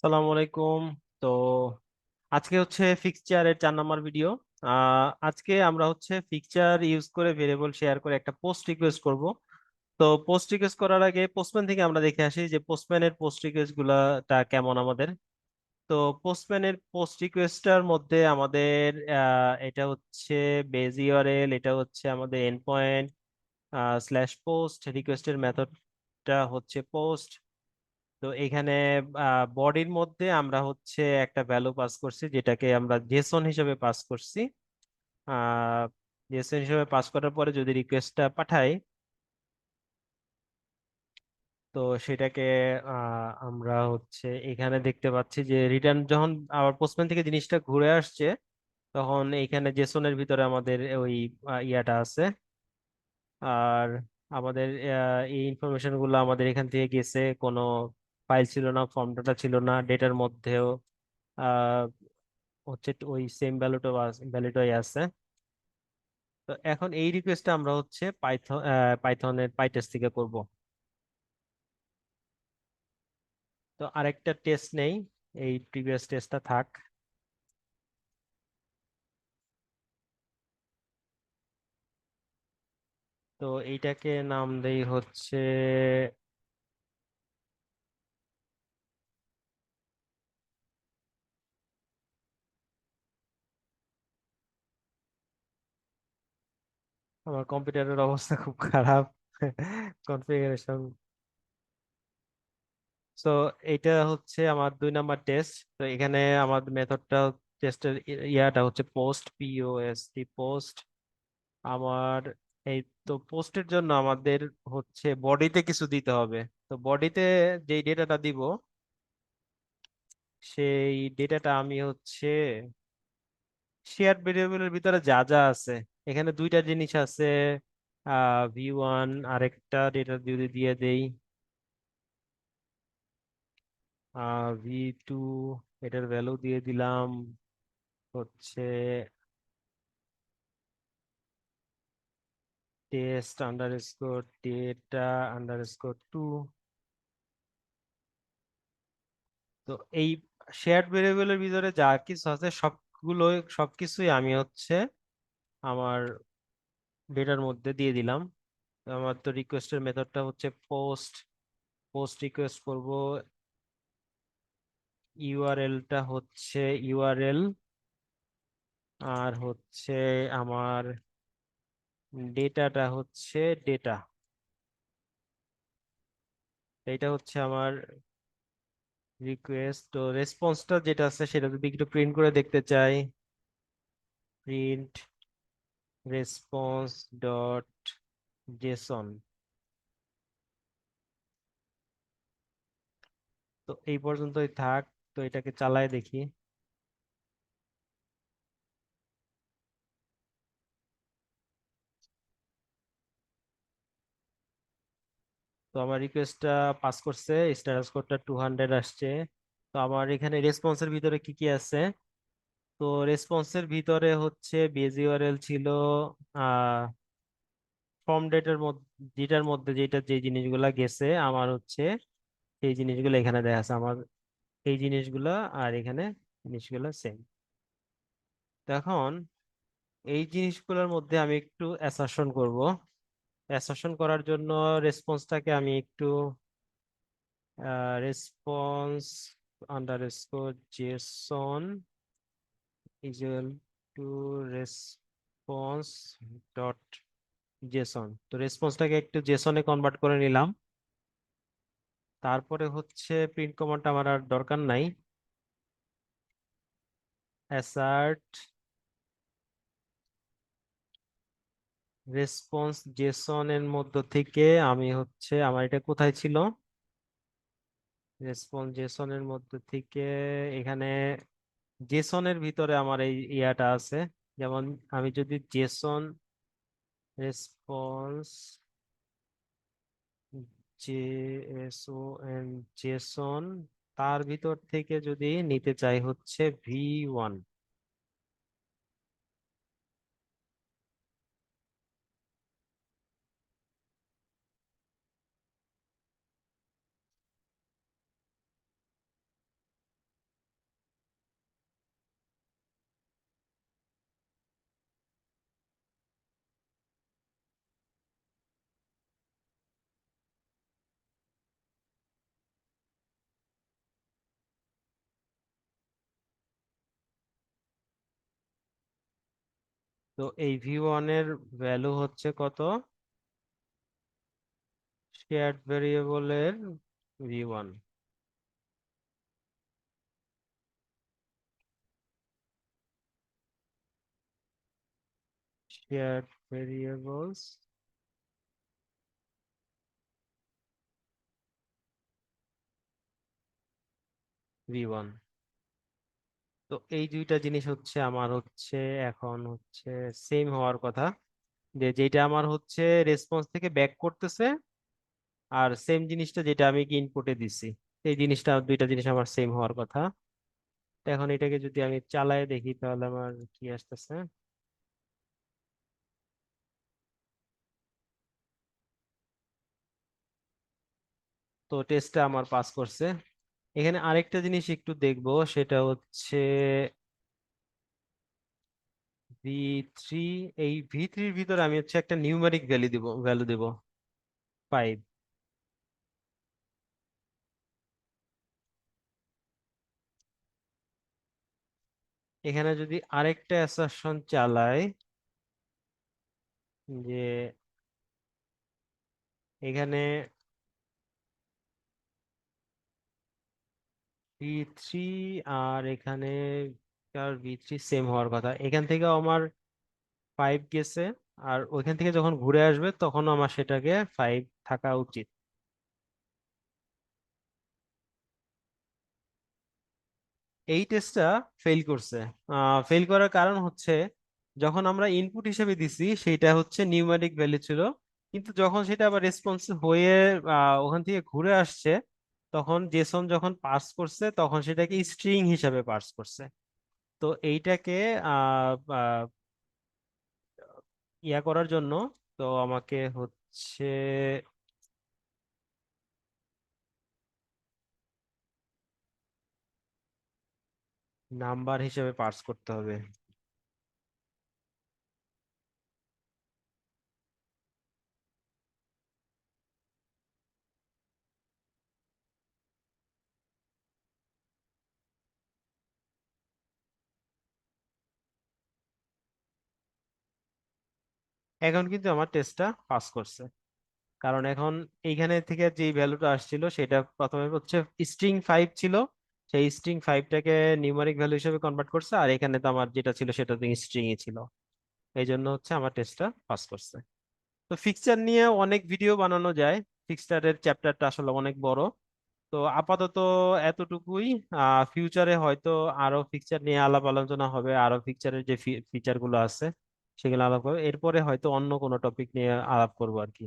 আসসালামু আলাইকুম। তো আজকে হচ্ছে ফিক্সচারের 4 নম্বর ভিডিও। আজকে আমরা হচ্ছে ফিক্সচার ইউজ করে ভেরিয়েবল শেয়ার করে একটা পোস্ট রিকোয়েস্ট করব। তো পোস্ট রিকোয়েস্ট করার আগে পোস্টম্যান থেকে আমরা দেখে আসি যে পোস্টম্যানের পোস্ট রিকোয়েস্ট গুলাটা কেমন আমাদের। তো পোস্টম্যানের পোস্ট রিকোয়েস্টটার মধ্যে আমাদের এটা হচ্ছে বেজ ইউআরএল, এটা হচ্ছে আমাদের এন্ড পয়েন্ট স্ল্যাশ পোস্ট রিকোয়েস্টের মেথডটা হচ্ছে পোস্ট। তো এখানে বডির মধ্যে আমরা হচ্ছে একটা ভ্যালু পাস করছি যেটাকে আমরা জেসন হিসেবে পাস করছি। জেসন হিসেবে পাস করার পরে যদি রিকোয়েস্টটা পাঠাই, তো সেটাকে আমরা হচ্ছে এখানে দেখতে পাচ্ছি যে রিটার্ন যখন আবার পোস্টম্যান থেকে জিনিসটা ঘুরে আসছে, তখন এইখানে জেসনের ভিতরে আমাদের ওই ইয়াটা আছে। আর আমাদের এই ইনফরমেশন গুলো আমাদের এখান থেকে গেছে, কোনো ফাইল ছিল না, ফর্ম ডাটা ছিল না, ডেটার মধ্যেও হচ্ছে ওই সেম ভ্যালুটাই আছে। তো এখন এই রিকোয়েস্টটা আমরা হচ্ছে পাইথনের পাইটেস্ট থেকে করব। তো আরেকটা টেস্ট নেই, এই প্রিভিয়াস টেস্টটা থাক। তো এইটাকে নাম দেই হচ্ছে আমার কম্পিউটারের অবস্থা খুব খারাপ কনফিগারেশন। সো এইটা হচ্ছে আমার 2 নাম্বার টেস্ট। তো এখানে আমার মেথডটা টেস্টের ইয়াটা হচ্ছে পোস্ট, পিওএসটি পোস্ট। আমার এই তো পোস্টের জন্য আমাদের হচ্ছে বডিতে কিছু দিতে হবে। তো বডিতে যেই ডেটাটা দিব, সেই ডেটাটা আমি হচ্ছে শেয়ার ভেরিয়েবলের ভিতরে যা যা আছে, এখানে 2টা জিনিস আছে। ভি 1 আরেকটা ডেটা যদি দিয়ে দেই, ভি 2 এটার ভ্যালু দিয়ে দিলাম হচ্ছে টেস্ট আন্ডারস্কোর ডেটা আন্ডারস্কোর 2। তো এই শেয়ার্ড ভেরিয়েবলের ভিতরে যা কিছু আছে সবকিছুই আমি হচ্ছে আমার ডেটার মধ্যে দিয়ে দিলাম। তো আমার তো রিকোয়েস্টের মেথডটা হচ্ছে পোস্ট। পোস্ট রিকোয়েস্ট করব, ইউআরএলটা হচ্ছে ইউআরএল, আর হচ্ছে আমার ডেটাটা হচ্ছে ডেটা। এটা হচ্ছে আমার রিকোয়েস্ট। তো রেসপন্সটা যেটা আছে সেটা যদি একটু প্রিন্ট করে দেখতে চাই, প্রিন্ট রেসপন্স ডট জেসন। তো এই পর্যন্তই থাক। তো এটাকে চালায় দেখি। তো আমার রিকোয়েস্টটা পাস করছে, স্ট্যাটাস কোডটা 200 আসছে। তো আমার এখানে রেসপন্সের ভিতরে কি কি আছে? তো রেসপন্সের ভিতরে হচ্ছে বেজ ইউআরএল ছিল, আহ ফর্ম যেটার মধ্যে যে জিনিসগুলা গেছে আমার হচ্ছে সেই জিনিসগুলো এখানে দেখা আছে আমার, এই জিনিসগুলা আর এখানে জিনিসগুলো সেম। এখন এই জিনিসগুলোর মধ্যে আমি একটু অ্যাসারশন করব। অ্যাসারশন করার জন্য রেসপন্সটাকে আমি একটু response underscore Jason equal to response dot Jason. তো রেসপন্সটাকে একটু জেসনে কনভার্ট করে নিলাম। তারপরে হচ্ছে প্রিন্ট কমান্ডটা আমার আর দরকার নাই। অ্যাসার্ট রেসপন্স জেসন এর মধ্য থেকে আমি হচ্ছে আমার এটা কোথায় ছিল, রেসপন্স জেসন এর মধ্য থেকে এখানে জেসনের ভিতরে আমার এই ইয়াটা আছে। যেমন আমি যদি জেসন রেসপন্স জেএসওএন জেসন, তার ভিতর থেকে যদি নিতে চাই হচ্ছে ভি 1। তো এই ভি এর ভ্যালু হচ্ছে কত? শেয়ার্ড ভেরিয়েবলের ভি শেয়ার্ড ভেরিয়েবলস ভি তো এই দুইটা জিনিস হচ্ছে আমার হচ্ছে এখন হচ্ছে সেম হওয়ার কথা, যে যেটা আমার হচ্ছে রেসপন্স থেকে ব্যাক করতেছে, আর সেম জিনিসটা যেটা আমি কি ইনপুটে দিছি, এই জিনিসটা দুইটা জিনিস আমার সেম হওয়ার কথা। তো এখন এটাকে যদি আমি চালায় দেখি তাহলে আমার কি আসতেছে। তো টেস্টটা আমার পাস করছে। এখানে আরেকটা জিনিস একটু দেখবো, সেটা হচ্ছে ভি থ্রি। এই ভি3-র ভিতরে আমি হচ্ছে একটা নিউমেরিক ভ্যালু দিব 5। এখানে যদি আরেকটা অ্যাসারশন চালাই, যে এখানে ভি3 আর এখানে ভি3 সেম হওয়ার কথা, এখান থেকে আমার 5 গেছে, আর ওইখান থেকে যখন ঘুরে আসবে তখন আমার সেটাকে 5 থাকা উচিত। এই টেস্টটা ফেল করছে। ফেল করার কারণ হচ্ছে, যখন আমরা ইনপুট হিসেবে দিছি সেটা হচ্ছে নিউমেরিক ভ্যালু ছিল, কিন্তু যখন সেটা আবার রেসপন্স হয়ে ওখান থেকে ঘুরে আসছে, তখন জেসন যখন পার্স করছে তখন সেটাকে স্ট্রিং হিসাবে পার্স করছে। তো এইটাকে আহ আহ, ইয়া করার জন্য, তো আমাকে হচ্ছে নাম্বার হিসেবে পার্স করতে হবে। এখন কিন্তু আমার টেস্টটা পাস করছে, কারণ এখন এইখানে থেকে যে ভ্যালুটা আসছিল সেটা প্রথমে হচ্ছে স্ট্রিং 5 ছিল, সেই স্ট্রিং 5টাকে নিউমেরিক ভ্যালু হিসেবে কনভার্ট করছে, আর এখানে তো আমার যেটা ছিল সেটা তো স্ট্রিংই ছিল। এই জন্য হচ্ছে আমার টেস্টটা পাস করছে। তো ফিক্সচার নিয়ে অনেক ভিডিও বানানো যায়, ফিক্সচারের চ্যাপ্টারটা আসলে অনেক বড়। তো আপাতত এতটুকুই। ফিউচারে হয়তো আরো ফিক্সচার নিয়ে আলাপ আলোচনা হবে, আরো ফিক্সচারের যে ফিচার গুলো আছে সেগুলো আলাপ করবো, এরপরে হয়তো অন্য কোনো টপিক নিয়ে আলাপ করবো আর কি।